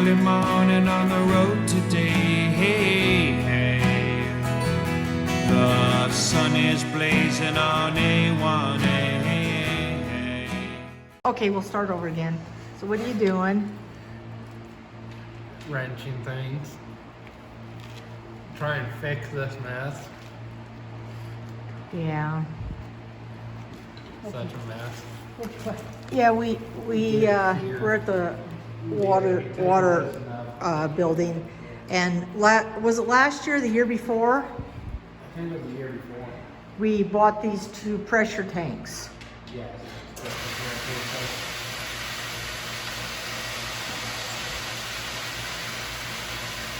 early morning on the road today. Hey, hey. The sun is blazing on A1A. Okay, we'll start over again. So what are you doing? Wrenching things. Try and fix this mess. Yeah. Such a mess. Yeah, we're at the water building, and was it last year or the year before? I think it was the year before. We bought these 2 pressure tanks. Yes.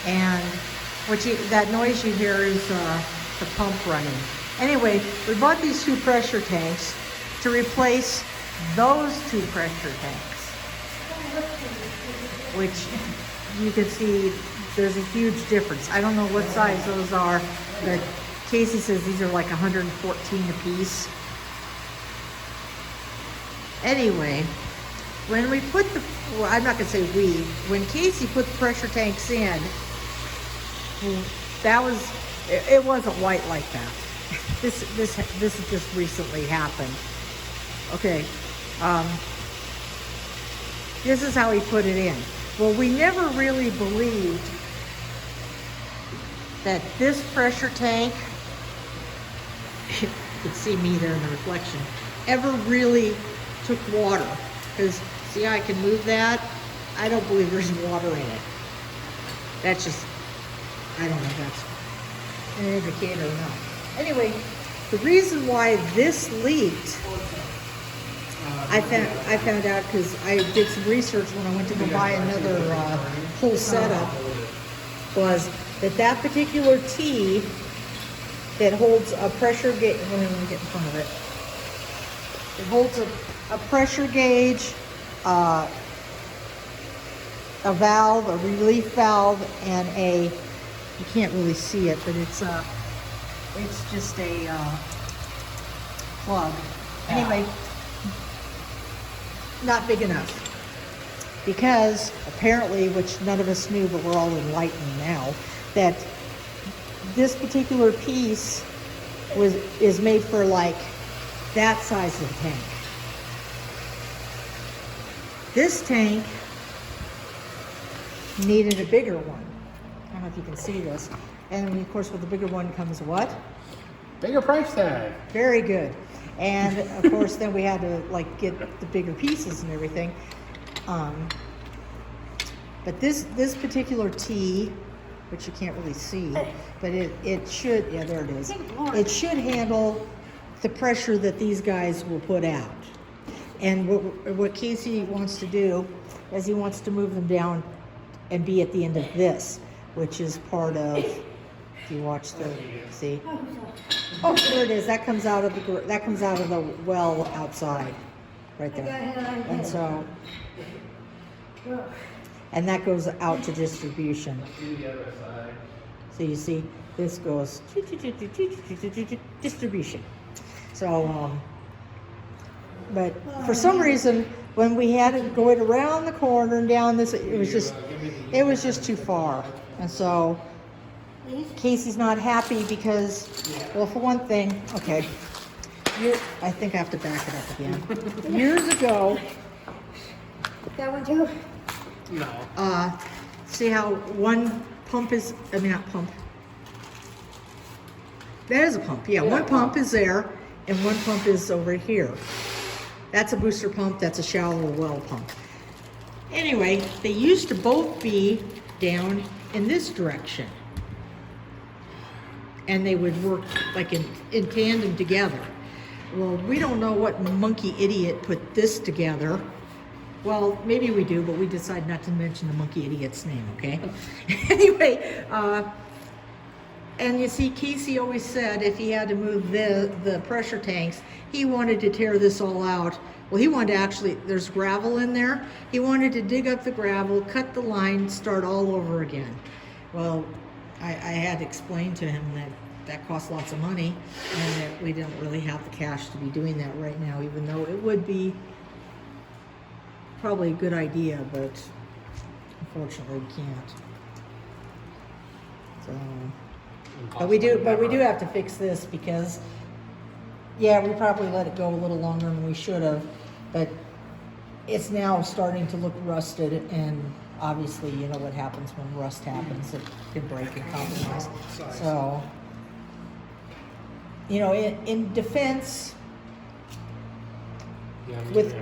And that noise you hear is the pump running. Anyway, we bought these 2 pressure tanks to replace those 2 pressure tanks, which you can see there's a huge difference. I don't know what size those are, but Casey says these are like 114 a piece. Anyway, when we put well, I'm not gonna say we, when Casey put the pressure tanks in, it wasn't white like that. This just recently happened. Okay, this is how he put it in. Well, we never really believed that this pressure tank, you can see me there in the reflection, ever really took water. Because, see how I can move that? I don't believe there's water in it. That's just, I don't know if that's an indicator or not. Anyway, the reason why this leaked, I found out because I did some research when I went to go buy another whole setup, was that particular T that holds a pressure gauge, let me get in front of it. It holds a pressure gauge, a valve, a relief valve, and you can't really see it, but it's just a plug. Anyway, not big enough. Because apparently, which none of us knew, but we're all enlightened now, that this particular piece is made for like that size of tank. This tank needed a bigger one. I don't know if you can see this. And of course, with the bigger one comes what? Bigger price tag. Very good. And of course, then we had to like get the bigger pieces and everything. But this particular T, which you can't really see, but it should, yeah, there it is. It should handle the pressure that these guys will put out. And what Casey wants to do is he wants to move them down and be at the end of this, which is part of, if you watch see? Oh, there it is. That comes out of the well outside, right there. And so, and that goes out to distribution. So you see, this goes distribution. So, but for some reason, when we had it going around the corner and down this, it was just too far. And so Casey's not happy because, well, for one thing, okay, I think I have to back it up again. Years ago, That one too? No. see how one pump is, I mean, not pump. That is a pump, yeah. One pump is there and one pump is over here. That's a booster pump, that's a shallow well pump. Anyway, they used to both be down in this direction. And they would work like in tandem together. Well, we don't know what monkey idiot put this together. Well, maybe we do, but we decided not to mention the monkey idiot's name, okay? Anyway, and you see, Casey always said if he had to move the pressure tanks, he wanted to tear this all out. Well, he wanted to actually, there's gravel in there. He wanted to dig up the gravel, cut the line, start all over again. Well, I had to explain to him that costs lots of money and that we don't really have the cash to be doing that right now, even though it would be probably a good idea, but unfortunately, we can't. So, but we do have to fix this because, yeah, we probably let it go a little longer than we should have, but it's now starting to look rusted, and obviously, you know what happens when rust happens, it can break and compromise. So, you know, in defense, with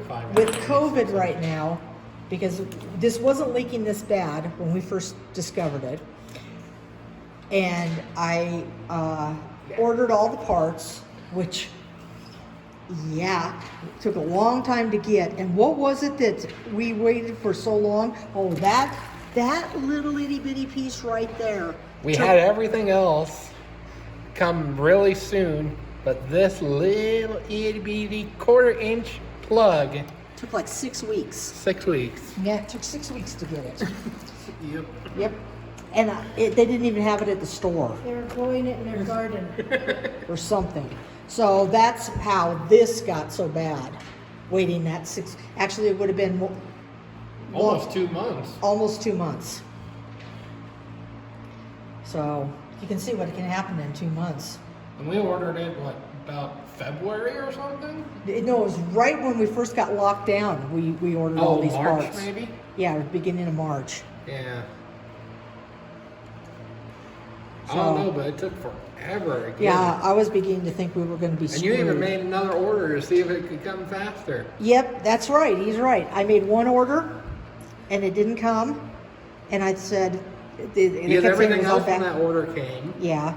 COVID right now, because this wasn't leaking this bad when we first discovered it, and I ordered all the parts, which, yeah, took a long time to get. And what was it that we waited for so long? Oh, that little itty bitty piece right there. We had everything else come really soon, but this little itty bitty 1/4 inch plug took like 6 weeks. 6 weeks. Yeah, it took 6 weeks to get it. Yep. Yep. And they didn't even have it at the store They were growing it in their garden. or something. So that's how this got so bad. Waiting that actually it would have been Almost 2 months. almost 2 months. So you can see what can happen in 2 months. And we ordered it, about February or something? No, it was right when we first got locked down. We ordered all these March, parts. maybe? Yeah, it was beginning of March. Yeah. I So- don't know, but it took forever again. Yeah, I was beginning to think we were going to be And screwed. you even made another order to see if it could come faster. Yep, that's right. He's right. I made one order, and it didn't come. And I said, they Because kept saying it everything was on else from back. that order came. Yeah,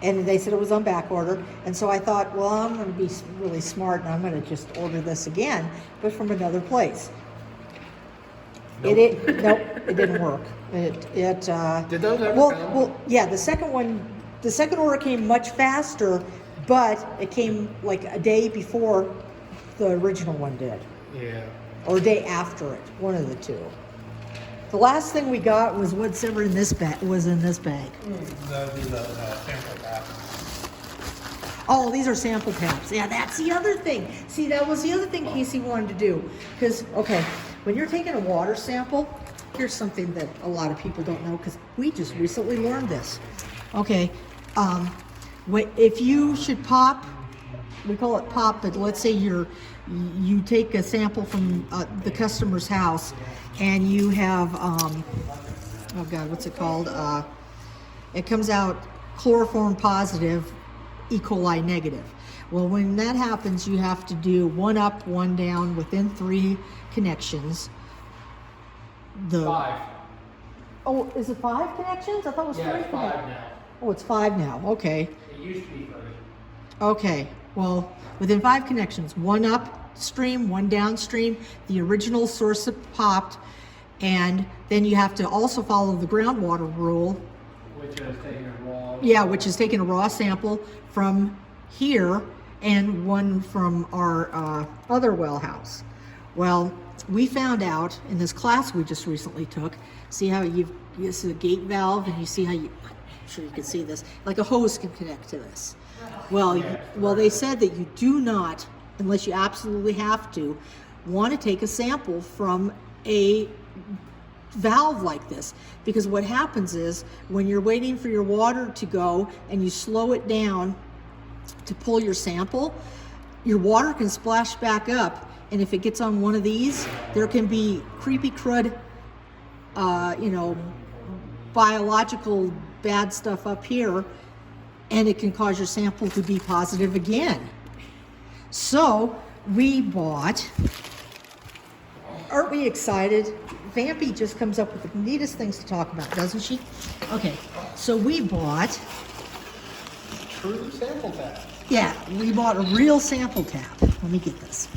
and they said it was on back order. And so I thought, well, I'm going to be really smart, and I'm going to just order this again, but from another place. Nope. Nope, it didn't work. Did those ever come? Well, yeah, the second order came much faster, but it came like a day before the original one did, Yeah. or a day after it, one of the two. The last thing we got was what's ever in this bag. Was in this bag. That'd be the sample pack. Oh, these are sample tabs. Yeah, that's the other thing. See, that was the other thing Casey wanted to do. Because, okay, when you're taking a water sample, here's something that a lot of people don't know, because we just recently learned this. Okay, if you should pop, we call it pop, but let's say you take a sample from the customer's house, and you have, oh God, what's it called? It comes out chloroform positive, E. coli negative. Well, when that happens, you have to do 1 up, 1 down within 3 connections. 5. Oh, is it 5 connections? I thought it was 3 Yeah, it's 5 connections. now. Oh, it's 5 now. Okay. It used to be 3. Okay. Well, within 5 connections, 1 upstream, 1 downstream, the original source popped, and then you have to also follow the groundwater rule. Which is taking a raw. Yeah, which is taking a raw sample from here and one from our other well house. Well, we found out in this class we just recently took, see how this is a gate valve, and you see how I'm sure you can see this, like a hose can connect to this. Well, they said that you do not, unless you absolutely have to, want to take a sample from a valve like this, because what happens is when you're waiting for your water to go and you slow it down to pull your sample, your water can splash back up, and if it gets on one of these, there can be creepy crud, biological bad stuff up here, and it can cause your sample to be positive again. So we bought, aren't we excited? Vampy just comes up with the neatest things to talk about, doesn't she? Okay, so we bought, True sample tap. yeah, we bought a real sample tap. Let me get this.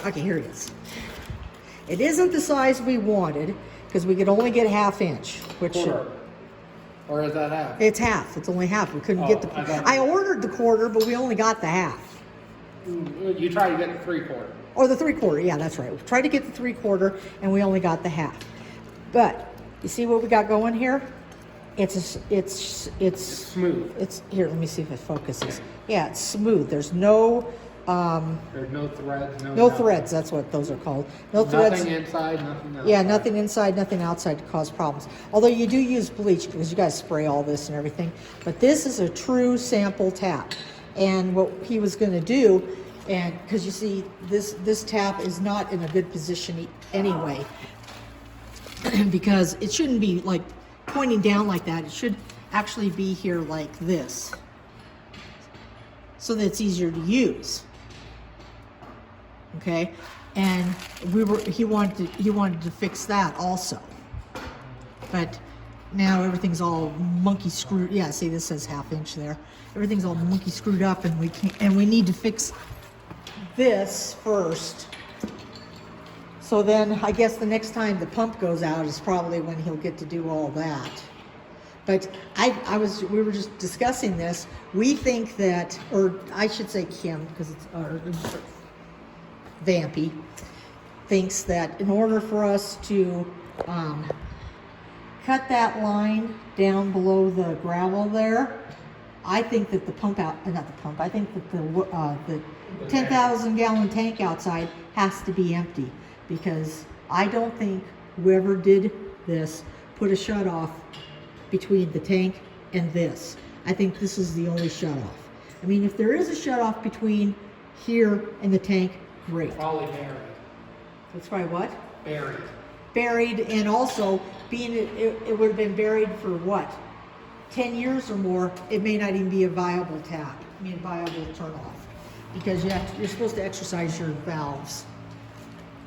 Okay, here it is. It isn't the size we wanted, because we could only get 1/2 inch, which Quarter. Or is that half? it's half. It's only half. We couldn't get the. I got it. I ordered the 1/4, but we only got the half. You try to get the 3/4. Or the 3/4, yeah, that's right. We tried to get the 3/4, and we only got the half. But you see what we got going here? It's Smooth. It's here. Let me see if it focuses. Yeah, it's smooth. There's no There's no threads, no nothing. threads, that's what those are called. No threads. Nothing inside, nothing outside. Yeah, nothing inside, nothing outside to cause problems. Although you do use bleach because you guys spray all this and everything. But this is a true sample tap. And what he was going to do, and because you see this tap is not in a good position anyway, because it shouldn't be like pointing down like that. It should actually be here like this, so that it's easier to use. Okay, and he wanted to fix that also, but now everything's all monkey screwed. Yeah, see, this says 1/2 inch there. Everything's all monkey screwed up, and we need to fix this first. So then I guess the next time the pump goes out is probably when he'll get to do all that. But we were just discussing this. We think that, or I should say Kim, because it's Vampy, thinks that in order for us to cut that line down below the gravel there, I think that the pump out, not the pump, I think that the 10,000 gallon tank outside has to be empty, because I don't think whoever did this put a shut off between the tank and this. I think this is the only shut off. I mean, if there is a shut off between here and the tank, great. Probably buried. That's probably what? Buried. Buried, and also being it would have been buried for what? 10 years or more, it may not even be a viable tap, I mean a viable turn off, because you're supposed to exercise your valves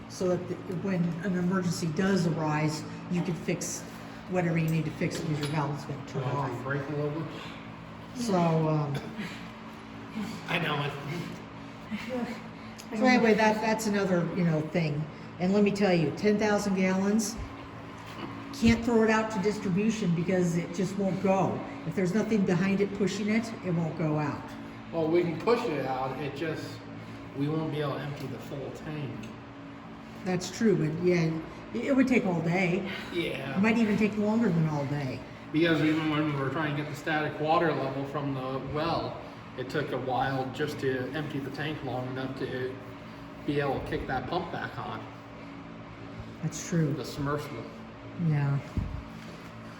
so that when an emergency does arise, you can fix whatever you need to fix because your valve is going to turn off. Break a little bit. So, I know it. so anyway, that's another thing. And let me tell you, 10,000 gallons, can't throw it out to distribution because it just won't go. If there's nothing behind it pushing it, it won't go out. Well, we can push it out. We won't be able to empty the full tank. That's true, but yeah, it would take all day. Yeah. It might even take longer than all day. Because even when we were trying to get the static water level from the well, it took a while just to empty the tank long enough to be able to kick that pump back on. That's true. The submersible. Yeah.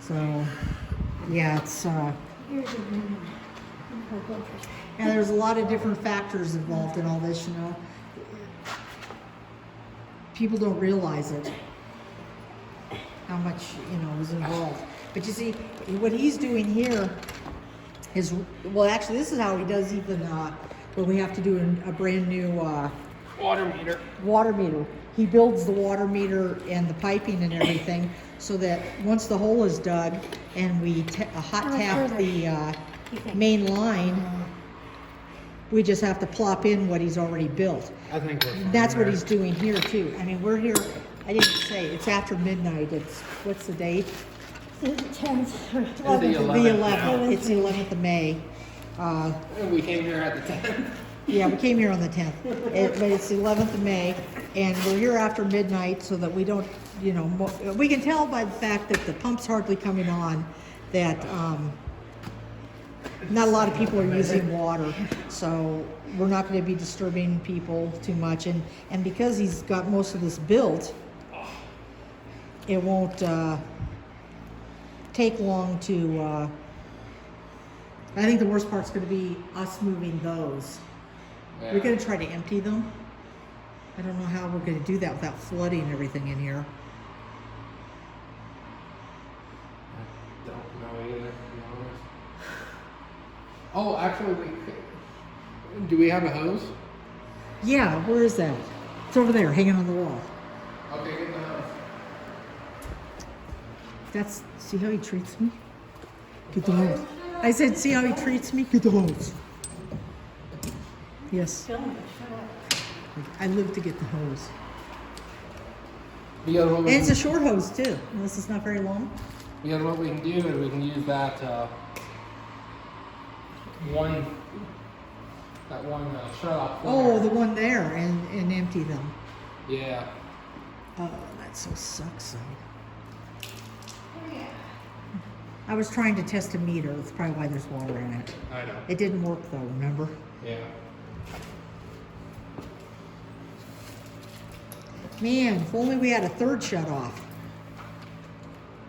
So, yeah, it's yeah, there's a lot of different factors involved in all this, People don't realize it, how much, is involved. But you see, what he's doing here is, well, actually, this is how he does even when we have to do a brand new Water meter. water meter. He builds the water meter and the piping and everything so that once the hole is dug and we hot tap the main line, we just have to plop in what he's already built. I think That's what he's doing here too. I mean, we're here, I didn't say, it's after midnight. What's the date? The 10th. The The 11th. 11th. It's the 11th of May. We came here at the 10th. Yeah, we came here on the 10th, but it's the 11th of May, and we're here after midnight so that we don't, we can tell by the fact that the pump's hardly coming on that not a lot of people are using water, so we're not going to be disturbing people too much, and because he's got most of this built, it won't take long to, I think the worst part's going to be us moving those. Yeah. We're going to try to empty them. I don't know how we're going to do that without flooding everything in here. I don't know either, to be honest. Oh, actually, do we have a hose? Yeah, where is that? It's over there, hanging on the wall. Okay, get the hose. See how he treats me? Get the hose. I said, see how he treats me? Get the hose. Yes. I live to get the hose. Because what And we it's a short hose too, unless it's not very long. Because what we can do is we can use that one shut off. Oh, the one there, and empty them. Yeah. Oh, that so sucks though. I was trying to test a meter. That's probably why there's water in it. I know. It didn't work though, remember? Yeah. Man, if only we had a third shut off.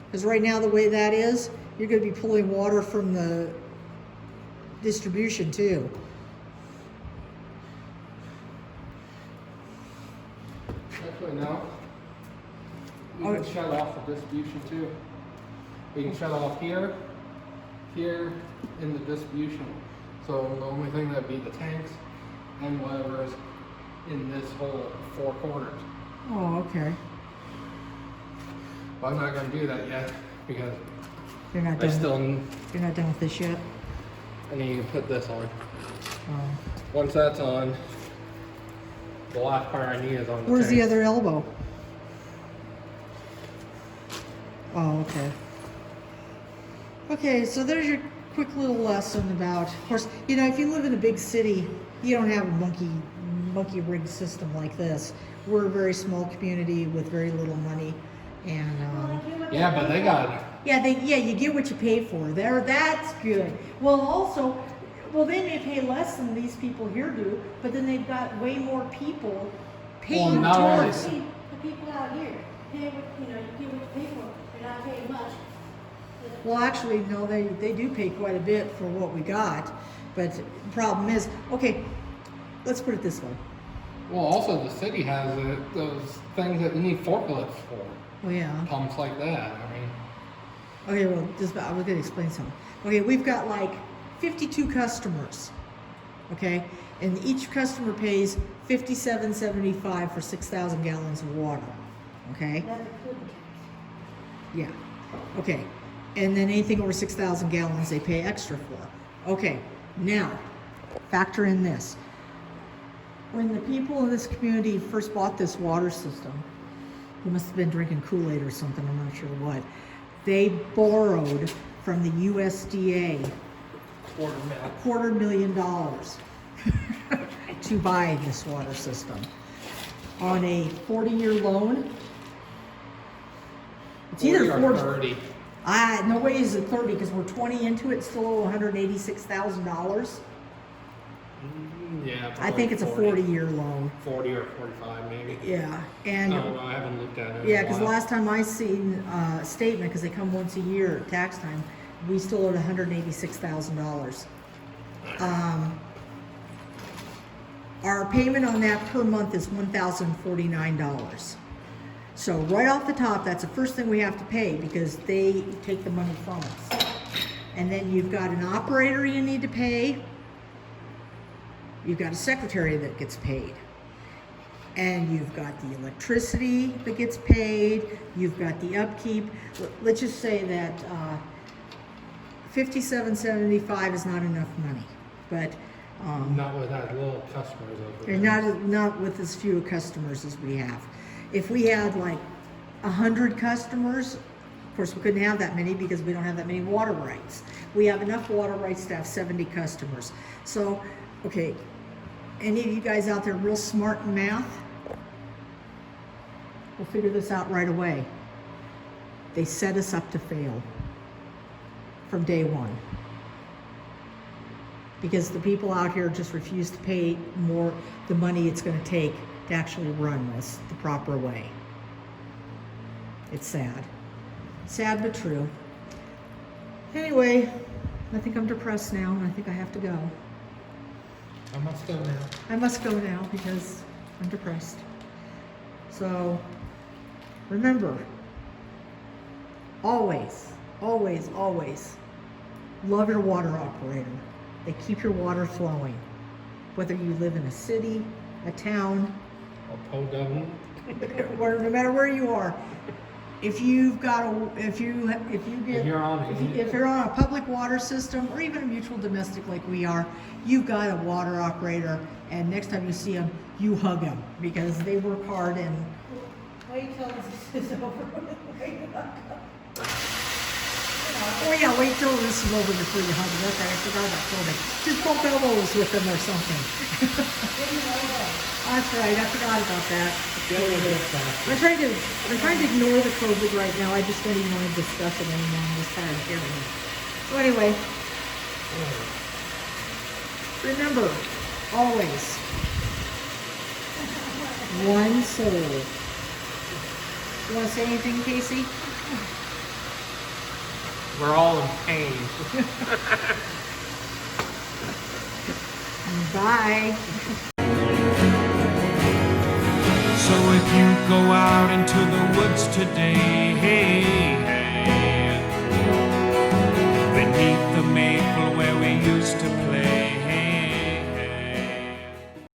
Because right now, the way that is, you're going to be pulling water from the distribution too. Actually, no. You Oh. can shut off the distribution too. You can shut off here, here, in the distribution. So the only thing that'd be the tanks and whatever is in this whole four corners. Oh, okay. But I'm not gonna do that yet because You're not I done. still You're not done with this yet. I need to put this on. Oh. Once that's on, the last part I need is on the Where's the tanks. other elbow? Oh, okay. Okay, so there's your quick little lesson about, of course, you know, if you live in a big city, you don't have a monkey rig system like this. We're a very small community with very little money, and Yeah, but they got yeah, you get what you pay for. That's good. Well, also, they may pay less than these people here do, but then they've got way more people paying Well, not only- towards. See, the people out here, pay what, you know, you get what you pay for, they're not paying much. Well, actually, no, they do pay quite a bit for what we got, but the problem is, okay, let's put it this way. Well, also the city has those things that you need forklifts for, Oh, yeah. pumps like that. I mean, Okay, well, I was gonna explain something. Okay, we've got like 52 customers, okay? And each customer pays $57.75 for 6,000 gallons of water, okay? That's including tax. Yeah, okay. And then anything over 6,000 gallons, they pay extra for. Okay, now, factor in this. When the people in this community first bought this water system, they must have been drinking Kool-Aid or something, I'm not sure what. They borrowed from the USDA $250,000 to buy this water system on a 40-year loan. It's either 40 or 30. No way is it 30 because we're 20 into it, still owe $186,000. Yeah, I think it's a 40-year loan. 40 or 45 maybe. Yeah, and I don't know, I haven't looked at it. in yeah, a because the while. last time I seen a statement, because they come once a year at tax time, we still owed $186,000. Our payment on that per month is $1,049. So right off the top, that's the first thing we have to pay because they take the money from us. And then you've got an operator you need to pay. You've got a secretary that gets paid. And you've got the electricity that gets paid. You've got the upkeep. Let's just say that $57.75 is not enough money, but Not with that little customers over and there. not with as few customers as we have. If we had like 100 customers, of course we couldn't have that many because we don't have that many water rights. We have enough water rights to have 70 customers. So, okay, any of you guys out there real smart in math? We'll figure this out right away. They set us up to fail from day one. Because the people out here just refuse to pay more the money it's going to take to actually run this the proper way. It's sad. Sad but true. Anyway, I think I'm depressed now and I think I have to go. I must go now. I must go now because I'm depressed. So, remember, always, always, always love your water operator. They keep your water flowing. Whether you live in a city, a town, Or government. or no matter where you are, if you've got if you're on a public water system or even a mutual domestic like we are, you've got a water operator, and next time you see them, you hug them because they work hard and. Wait till this is over. Oh yeah, wait till this is over before you hug them. That's right, I forgot about COVID. Just bump elbows with them or something. That's right, I forgot about that. I'm trying to ignore the COVID right now. I just don't even want to discuss it anymore. I'm just tired of hearing it. So anyway, remember, always, one soul. You wanna say anything, Casey? We're all in pain. Bye. So if you go out into the woods today, hey,